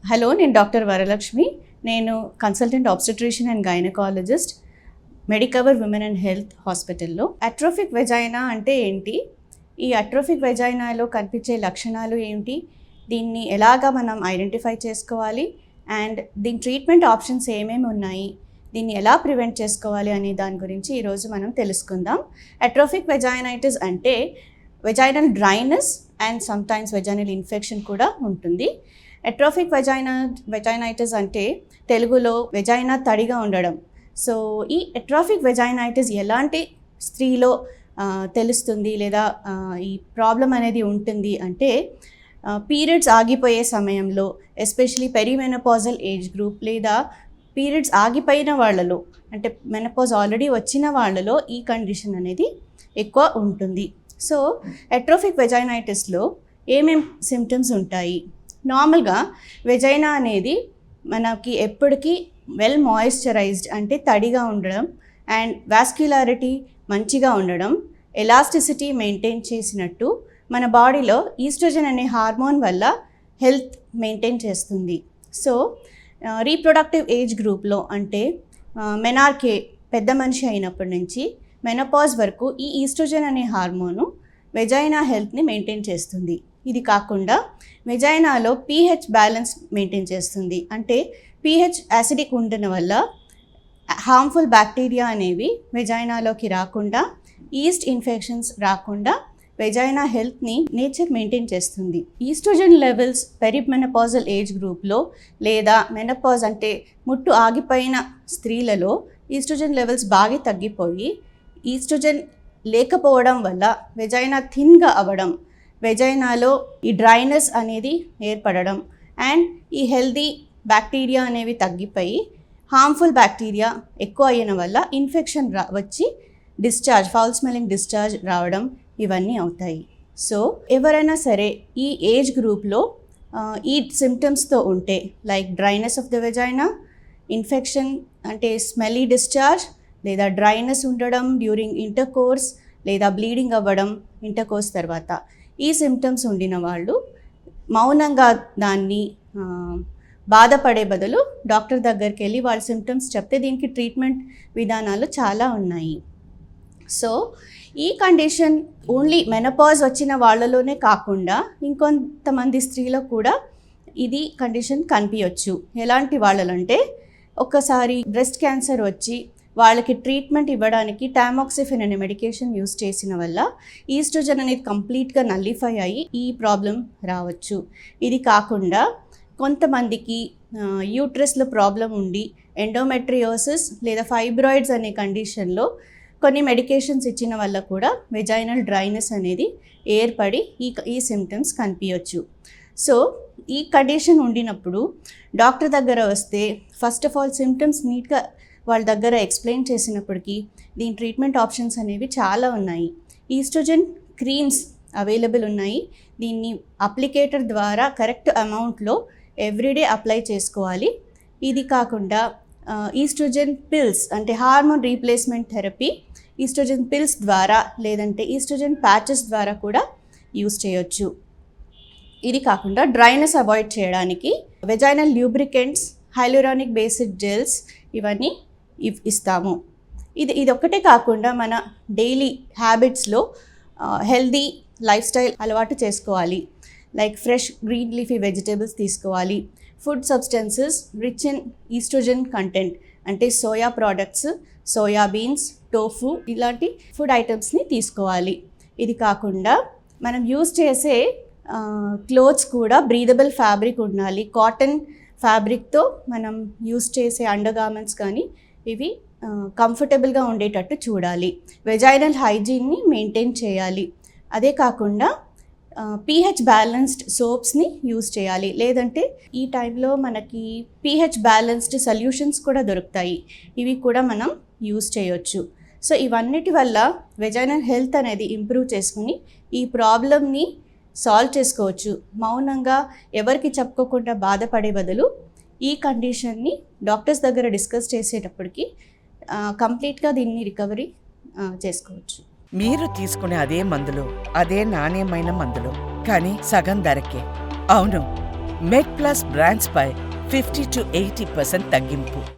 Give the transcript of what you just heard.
Hello, నేను doctor Varalakshmi. నేను consultant obstetrician and gynaecologist, Medicover women and health హాస్పిటల్లో. Atrophic vagina అంటే ఏంటి, ఈ అట్రోఫిక్ వెజైనాలో కనిపించే లక్షణాలు ఏంటి, దీన్ని ఎలాగా మనం ఐడెంటిఫై చేసుకోవాలి, అండ్ దీని ట్రీట్మెంట్ ఆప్షన్స్ ఏమేమి ఉన్నాయి, దీన్ని ఎలా ప్రివెంట్ చేసుకోవాలి అనే దాని గురించి ఈరోజు మనం తెలుసుకుందాం. అట్రోఫిక్ వెజైనైటిస్ అంటే vaginal dryness and sometimes vaginal infection కూడా ఉంటుంది. అట్రోఫిక్ వెజైనైటిస్ అంటే తెలుగులో వెజైనా తడిగా ఉండడం. సో ఈ అట్రోఫిక్ వెజైనైటిస్ ఎలాంటి స్త్రీలో తెలుస్తుంది లేదా ఈ ప్రాబ్లం అనేది ఉంటుంది అంటే పీరియడ్స్ ఆగిపోయే సమయంలో, ఎస్పెషలీ పెరిమెనోపాజల్ ఏజ్ గ్రూప్ లేదా పీరియడ్స్ ఆగిపోయిన వాళ్ళలో, అంటే మెనోపాజ్ ఆల్రెడీ వచ్చిన వాళ్ళలో ఈ కండిషన్ అనేది ఎక్కువ ఉంటుంది. సో అట్రోఫిక్ వెజైనైటిస్లో ఏమేం సిమ్టమ్స్ ఉంటాయి? నార్మల్గా వెజైనా అనేది మనకి ఎప్పటికీ వెల్ మాయిశ్చరైజ్డ్, అంటే తడిగా ఉండడం, అండ్ వాస్క్యులారిటీ మంచిగా ఉండడం, ఎలాస్టిసిటీ మెయింటైన్ చేసినట్టు మన బాడీలో ఈస్ట్రోజన్ అనే హార్మోన్ వల్ల హెల్త్ మెయింటైన్ చేస్తుంది. సో రీప్రొడక్టివ్ ఏజ్ గ్రూప్లో, అంటే మెనార్కే పెద్ద మనిషి అయినప్పటి నుంచి మెనోపాజ్ వరకు ఈ ఈస్ట్రోజన్ అనే హార్మోను వెజైనా హెల్త్ని మెయింటైన్ చేస్తుంది. ఇది కాకుండా వెజైనాలో pH బ్యాలెన్స్ మెయింటైన్ చేస్తుంది. అంటే pH యాసిడిక్ ఉండడం వల్ల హార్మ్ఫుల్ బ్యాక్టీరియా అనేవి వెజైనాలోకి రాకుండా, ఈస్ట్ ఇన్ఫెక్షన్స్ రాకుండా వెజైనా హెల్త్ని నేచర్ మెయింటైన్ చేస్తుంది. ఈస్ట్రోజన్ లెవెల్స్ పెరిమెనోపాజల్ ఏజ్ గ్రూప్లో లేదా మెనోపాజ్ అంటే ముట్టు ఆగిపోయిన స్త్రీలలో ఈస్ట్రోజన్ లెవెల్స్ బాగా తగ్గిపోయి, ఈస్ట్రోజన్ లేకపోవడం వల్ల వెజైనా థిన్గా అవ్వడం, వెజైనాలో ఈ డ్రైనెస్ అనేది ఏర్పడడం, అండ్ ఈ హెల్దీ బ్యాక్టీరియా అనేవి తగ్గిపోయి హార్మ్ఫుల్ బ్యాక్టీరియా ఎక్కువ అయిన వల్ల ఇన్ఫెక్షన్ వచ్చి డిశ్చార్జ్, ఫౌల్ స్మెల్లింగ్ డిశ్చార్జ్ రావడం, ఇవన్నీ అవుతాయి. సో ఎవరైనా సరే ఈ ఏజ్ గ్రూప్లో ఈ సిమ్టమ్స్తో ఉంటే, like dryness of the vagina, infection అంటే స్మెల్లీ డిశ్చార్జ్, లేదా డ్రైనెస్ ఉండడం డ్యూరింగ్ ఇంటర్కోర్స్, లేదా బ్లీడింగ్ అవ్వడం ఇంటర్కోర్స్ తర్వాత, ఈ సిమ్టమ్స్ ఉండిన వాళ్ళు మౌనంగా దాన్ని బాధపడే బదులు డాక్టర్ దగ్గరికి వెళ్ళి వాళ్ళ సిమ్టమ్స్ చెప్తే దీనికి ట్రీట్మెంట్ విధానాలు చాలా ఉన్నాయి. సో ఈ కండిషన్ ఓన్లీ మెనోపాజ్ వచ్చిన వాళ్ళలోనే కాకుండా ఇంకొంతమంది స్త్రీలో కూడా ఇది కండిషన్ కనిపించవచ్చు. ఎలాంటి వాళ్ళంటే, ఒక్కసారి బ్రెస్ట్ క్యాన్సర్ వచ్చి వాళ్ళకి ట్రీట్మెంట్ ఇవ్వడానికి టామోక్సిఫెన్ అనే మెడికేషన్ యూస్ చేసిన వల్ల ఈస్ట్రోజన్ అనేది కంప్లీట్గా నల్లిఫై అయ్యి ఈ ప్రాబ్లం రావచ్చు. ఇది కాకుండా కొంతమందికి యూట్రస్లో ప్రాబ్లం ఉండి ఎండోమెట్రియోసిస్ లేదా ఫైబ్రాయిడ్స్ అనే కండిషన్లో కొన్ని మెడికేషన్స్ ఇచ్చిన వల్ల కూడా వెజైనల్ డ్రైనెస్ అనేది ఏర్పడి ఈ సిమ్టమ్స్ కనిపించవచ్చు. సో ఈ కండిషన్ ఉండినప్పుడు డాక్టర్ దగ్గర వస్తే ఫస్ట్ ఆఫ్ ఆల్ సిమ్టమ్స్ నీట్గా వాళ్ళ దగ్గర ఎక్స్ప్లెయిన్ చేసినప్పటికీ దీని ట్రీట్మెంట్ ఆప్షన్స్ అనేవి చాలా ఉన్నాయి. ఈస్ట్రోజన్ క్రీమ్స్ అవైలబుల్ ఉన్నాయి. దీన్ని అప్లికేటర్ ద్వారా కరెక్ట్ అమౌంట్లో ఎవ్రీడే అప్లై చేసుకోవాలి. ఇది కాకుండా ఈస్ట్రోజన్ పిల్స్, అంటే hormone replacement therapy estrogen pills ద్వారా లేదంటే ఈస్ట్రోజన్ ప్యాచెస్ ద్వారా కూడా యూస్ చేయొచ్చు. ఇది కాకుండా డ్రైనెస్ అవాయిడ్ చేయడానికి vaginal lubricants, hyaluronic based gels ఇవన్నీ ఇస్తాము. ఇది ఒక్కటే కాకుండా మన డైలీ హ్యాబిట్స్లో హెల్దీ లైఫ్ స్టైల్ అలవాటు చేసుకోవాలి. Like fresh green leafy vegetables తీసుకోవాలి. Food substances rich in oestrogen content, అంటే సోయా ప్రోడక్ట్స్, సోయాబీన్స్, టోఫు ఇలాంటి ఫుడ్ ఐటమ్స్ని తీసుకోవాలి. ఇది కాకుండా మనం యూస్ చేసే క్లోత్స్ కూడా బ్రీదబుల్ ఫ్యాబ్రిక్ ఉండాలి. కాటన్ ఫ్యాబ్రిక్తో మనం యూస్ చేసే అండర్ గార్మెంట్స్ కానీ ఇవి కంఫర్టబుల్గా ఉండేటట్టు చూడాలి. వెజైనల్ హైజీన్ని మెయింటైన్ చేయాలి. అదే కాకుండా pH బ్యాలెన్స్డ్ సోప్స్ని యూస్ చేయాలి. లేదంటే ఈ టైంలో మనకి pH బ్యాలెన్స్డ్ సొల్యూషన్స్ కూడా దొరుకుతాయి, ఇవి కూడా మనం యూస్ చేయొచ్చు. సో ఇవన్నిటి వల్ల వెజైనల్ హెల్త్ అనేది ఇంప్రూవ్ చేసుకుని ఈ ప్రాబ్లమ్ని సాల్వ్ చేసుకోవచ్చు. మౌనంగా ఎవరికి చెప్పుకోకుండా బాధపడే బదులు ఈ కండిషన్ని డాక్టర్స్ దగ్గర డిస్కస్ చేసేటప్పటికి కంప్లీట్గా దీన్ని రికవరీ చేసుకోవచ్చు. మీరు తీసుకునే అదే మందులు, అదే నాణ్యమైన మందులు, కానీ సగం ధరకే. అవును, మెడ్ ప్లస్ బ్రాండ్స్ పై 50 to 80% తగ్గింపు.